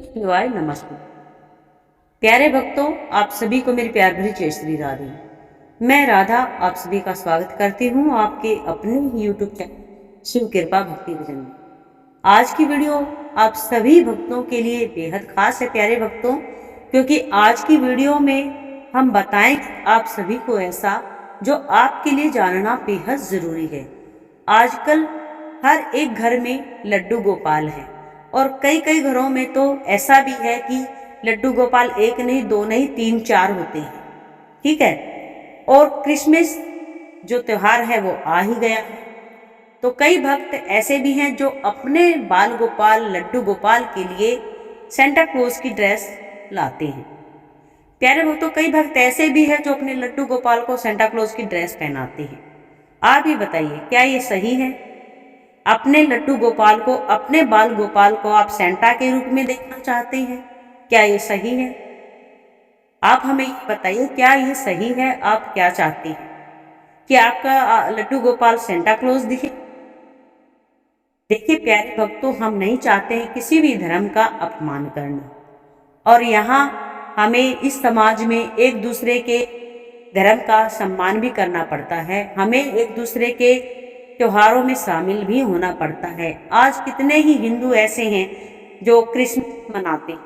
शिवाय नमस्ते। प्यारे भक्तों, आप सभी को मेरी प्यार भरी जय श्री राधे। मैं राधा आप सभी का स्वागत करती हूँ आपके अपने ही YouTube चैनल शिव कृपा भक्ति भजन में। आज की वीडियो आप सभी भक्तों के लिए बेहद खास है प्यारे भक्तों, क्योंकि आज की वीडियो में हम बताएंगे आप सभी को ऐसा जो आपके लिए जानना बेहद जरूरी है। आजकल हर एक घर में लड्डू गोपाल है और कई कई घरों में तो ऐसा भी है कि लड्डू गोपाल एक नहीं, दो नहीं, तीन चार होते हैं। ठीक है। और क्रिसमस जो त्योहार है वो आ ही गया है, तो कई भक्त ऐसे भी हैं जो अपने बाल गोपाल लड्डू गोपाल के लिए सेंटा क्लॉज की ड्रेस लाते हैं। प्यारे भक्तों, कई भक्त ऐसे भी हैं जो अपने लड्डू गोपाल को सेंटा क्लॉज की ड्रेस पहनाते हैं। आप ही बताइए, क्या ये सही है? अपने लड्डू गोपाल को, अपने बाल गोपाल को आप सेंटा के रूप में देखना चाहते हैं? क्या ये सही है? आप हमें बताइए, क्या ये सही है? आप क्या चाहते हैं कि आपका लड्डू गोपाल सेंटा क्लॉज दिखे? देखिए प्यारे भक्तों, हम नहीं चाहते हैं किसी भी धर्म का अपमान करना, और यहाँ हमें इस समाज में एक दूसरे के धर्म का सम्मान भी करना पड़ता है। हमें एक दूसरे के त्योहारों में शामिल भी होना पड़ता है। आज कितने ही हिंदू ऐसे हैं जो क्रिसमस मनाते हैं,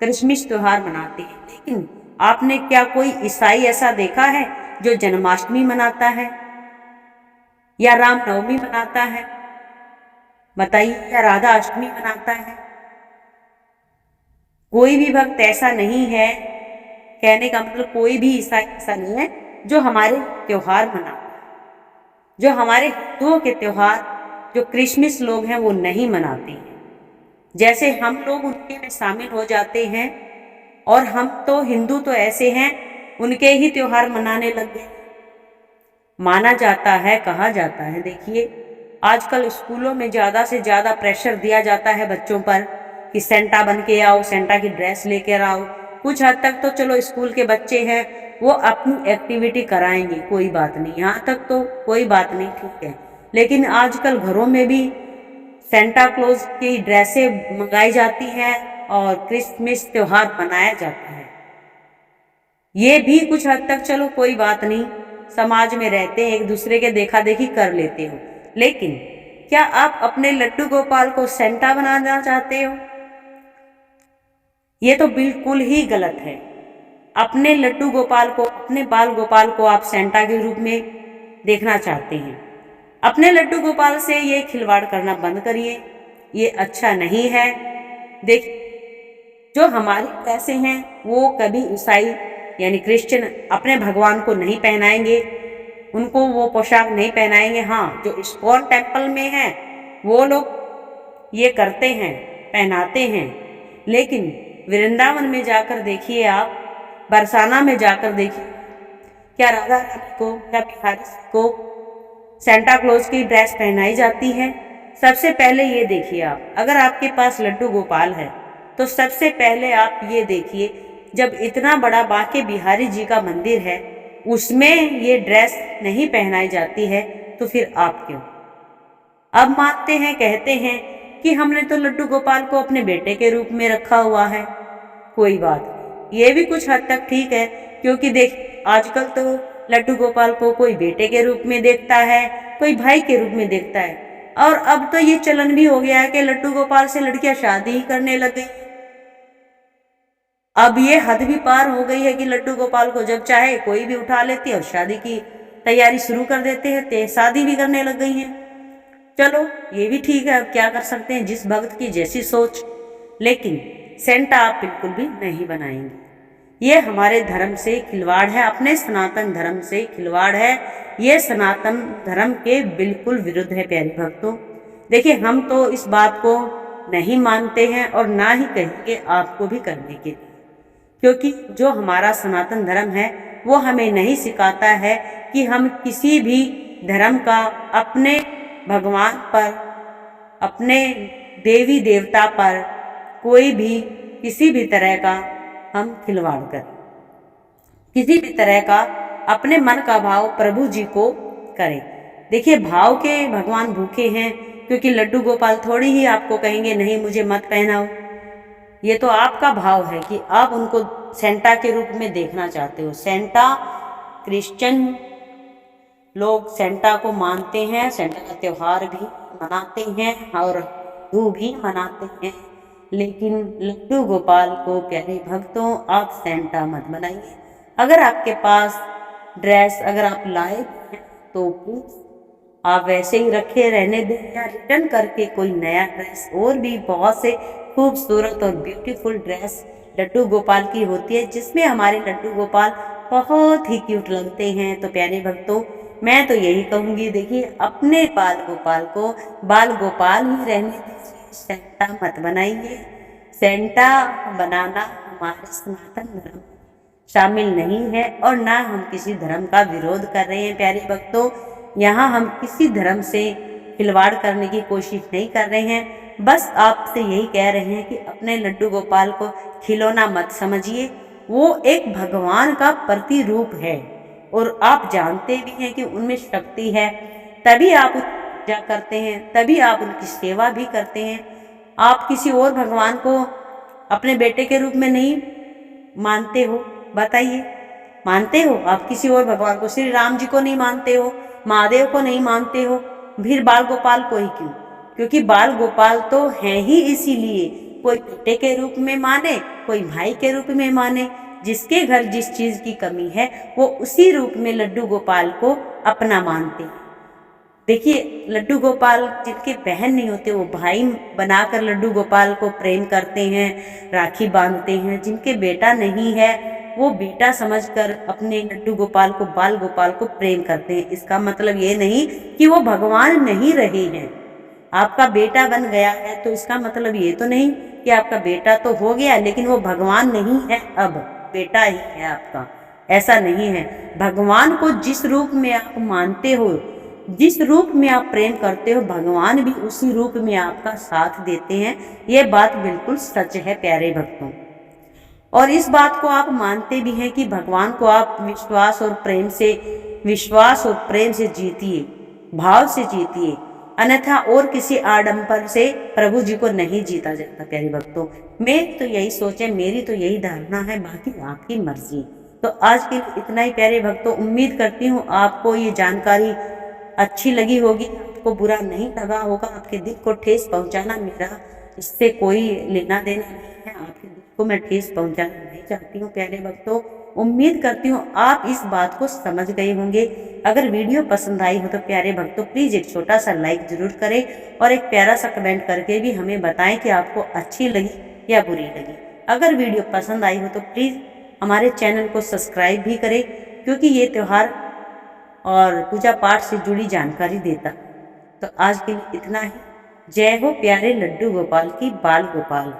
क्रिसमस त्योहार मनाते हैं, लेकिन आपने क्या कोई ईसाई ऐसा देखा है जो जन्माष्टमी मनाता है या रामनवमी मनाता है? बताइए, या राधा अष्टमी मनाता है? कोई भी भक्त ऐसा नहीं है। कहने का मतलब कोई भी ईसाई ऐसा नहीं है जो हमारे त्योहार मनाता है। जो हमारे हिंदुओं के त्योहार, जो क्रिसमस लोग हैं वो नहीं मनाते हैं। जैसे हम लोग उनके में शामिल हो जाते हैं, और हम तो हिंदू तो ऐसे हैं उनके ही त्योहार मनाने लग गए। माना जाता है, कहा जाता है, देखिए आजकल स्कूलों में ज़्यादा से ज़्यादा प्रेशर दिया जाता है बच्चों पर कि सेंटा बन के आओ, सेंटा की ड्रेस लेकर आओ। कुछ हद तक तो चलो स्कूल के बच्चे हैं वो अपनी एक्टिविटी कराएंगे, कोई बात नहीं, यहाँ तक तो कोई बात नहीं, ठीक है। लेकिन आजकल घरों में भी सेंटा क्लॉज की ड्रेसें मंगाई जाती हैं और क्रिसमस त्योहार मनाया जाता है। ये भी कुछ हद तक चलो कोई बात नहीं, समाज में रहते हैं, एक दूसरे के देखा देखी कर लेते हो। लेकिन क्या आप अपने लड्डू गोपाल को सेंटा बनाना चाहते हो? ये तो बिल्कुल ही गलत है। अपने लड्डू गोपाल को, अपने बाल गोपाल को आप सेंटा के रूप में देखना चाहते हैं। अपने लड्डू गोपाल से ये खिलवाड़ करना बंद करिए, ये अच्छा नहीं है। देखिए, जो हमारे पैसे हैं वो कभी ईसाई यानी क्रिश्चियन अपने भगवान को नहीं पहनाएंगे, उनको वो पोशाक नहीं पहनाएंगे। हाँ, जो इस्कॉन टेम्पल में है वो लोग ये करते हैं, पहनाते हैं। लेकिन वृंदावन में जाकर देखिए, आप बरसाना में जाकर देखिए, क्या राधा रानी को या बिहारी को सेंटा क्लॉज की ड्रेस पहनाई जाती है? सबसे पहले ये देखिए, आप अगर आपके पास लड्डू गोपाल है तो सबसे पहले आप ये देखिए, जब इतना बड़ा बांके बिहारी जी का मंदिर है उसमें ये ड्रेस नहीं पहनाई जाती है, तो फिर आप क्यों? अब मानते हैं, कहते हैं कि हमने तो लड्डू गोपाल को अपने बेटे के रूप में रखा हुआ है, कोई बात नहीं, ये भी कुछ हद तक ठीक है। क्योंकि देख, आजकल तो लड्डू गोपाल को कोई बेटे के रूप में देखता है, कोई भाई के रूप में देखता है, और अब तो ये चलन भी हो गया है कि लड्डू गोपाल से लड़कियां शादी ही करने लग गई। अब ये हद भी पार हो गई है कि लड्डू गोपाल को जब चाहे कोई भी उठा लेती है और शादी की तैयारी शुरू कर देते हैं, ते शादी भी करने लग गई हैं। चलो ये भी ठीक है, अब क्या कर सकते हैं, जिस भक्त की जैसी सोच। लेकिन सेंटा आप बिल्कुल भी नहीं बनाएंगे। ये हमारे धर्म से खिलवाड़ है, अपने सनातन धर्म से खिलवाड़ है। ये सनातन धर्म के बिल्कुल विरुद्ध है प्यारे भक्तों। देखिए, हम तो इस बात को नहीं मानते हैं और ना ही कहेंगे आपको भी करने के लिए, क्योंकि जो हमारा सनातन धर्म है वो हमें नहीं सिखाता है कि हम किसी भी धर्म का अपने भगवान पर, अपने देवी देवता पर कोई भी किसी भी तरह का हम खिलवाड़ करें, किसी भी तरह का अपने मन का भाव प्रभु जी को करें। देखिए, भाव के भगवान भूखे हैं, क्योंकि लड्डू गोपाल थोड़ी ही आपको कहेंगे नहीं मुझे मत पहनाओ। ये तो आपका भाव है कि आप उनको सेंटा के रूप में देखना चाहते हो। सेंटा क्रिश्चियन लोग सेंटा को मानते हैं, सेंटा का त्योहार भी मनाते हैं और हिंदू भी मनाते हैं, लेकिन लड्डू गोपाल को प्यारे भक्तों आप सेंटा मत बनाइए। अगर आपके पास ड्रेस अगर आप लाए हैं तो प्लीज आप वैसे ही रखे रहने दें या रिटर्न करके कोई नया ड्रेस, और भी बहुत से खूबसूरत और ब्यूटीफुल ड्रेस लड्डू गोपाल की होती है जिसमें हमारे लड्डू गोपाल बहुत ही क्यूट लगते हैं। तो प्यारे भक्तों मैं तो यही कहूंगी, देखिए अपने बाल गोपाल को बाल गोपाल ही रहने दीजिए, सेंटा मत बनाइए। सेंटा बनाना हमारे सनातन धर्म शामिल नहीं है और ना हम किसी धर्म का विरोध कर रहे हैं। प्यारे भक्तों यहाँ हम किसी धर्म से खिलवाड़ करने की कोशिश नहीं कर रहे हैं, बस आपसे यही कह रहे हैं कि अपने लड्डू गोपाल को खिलौना मत समझिए। वो एक भगवान का प्रतिरूप है और आप जानते भी हैं कि उनमें शक्ति है, तभी आप उनकी पूजा करते हैं, तभी आप उनकी सेवा भी करते हैं। आप किसी और भगवान को अपने बेटे के रूप में नहीं मानते हो, बताइए मानते हो? आप किसी और भगवान को, श्री राम जी को नहीं मानते हो, महादेव को नहीं मानते हो, फिर बाल गोपाल को ही क्यों? क्योंकि बाल गोपाल तो हैं ही इसीलिए, कोई बेटे के रूप में माने, कोई भाई के रूप में माने, जिसके घर जिस चीज की कमी है वो उसी रूप में लड्डू गोपाल को अपना मानते हैं। देखिए लड्डू गोपाल जिनके बहन नहीं होते वो भाई बनाकर लड्डू गोपाल को प्रेम करते हैं, राखी बांधते हैं। जिनके बेटा नहीं है वो बेटा समझकर अपने लड्डू गोपाल को बाल गोपाल को प्रेम करते हैं। इसका मतलब ये नहीं कि वो भगवान नहीं रहे हैं। आपका बेटा बन गया है तो इसका मतलब ये तो नहीं कि आपका बेटा तो हो गया लेकिन वो भगवान नहीं है, अब बेटा ही है आपका, ऐसा नहीं है। भगवान को जिस रूप में आप मानते हो, जिस रूप में आप प्रेम करते हो, भगवान भी उसी रूप में आपका साथ देते हैं। ये बात बिल्कुल सच है प्यारे भक्तों, और इस बात को आप मानते भी हैं कि भगवान को आप विश्वास और प्रेम से जीतिए, भाव से जीतिए, अन्यथा और किसी आडंबर से प्रभु जी को नहीं जीता जाता। प्यारे भक्तों मैं तो यही सोचे, मेरी तो यही धारणा है, बाकी आपकी मर्जी। तो आज के लिए इतना ही प्यारे भक्तों। उम्मीद करती हूँ आपको ये जानकारी अच्छी लगी होगी, आपको बुरा नहीं लगा होगा। आपके दिल को ठेस पहुंचाना मेरा इससे कोई लेना देना नहीं है, आपके दिल को मैं ठेस पहुंचाना नहीं चाहती हूँ। प्यारे भक्तों उम्मीद करती हूँ आप इस बात को समझ गए होंगे। अगर वीडियो पसंद आई हो तो प्यारे भक्तों प्लीज एक छोटा सा लाइक जरूर करें और एक प्यारा सा कमेंट करके भी हमें बताएं कि आपको अच्छी लगी या बुरी लगी। अगर वीडियो पसंद आई हो तो प्लीज हमारे चैनल को सब्सक्राइब भी करें, क्योंकि ये त्योहार और पूजा पाठ से जुड़ी जानकारी देता। तो आज के लिए इतना ही। जय हो प्यारे लड्डू गोपाल की, बाल गोपाल।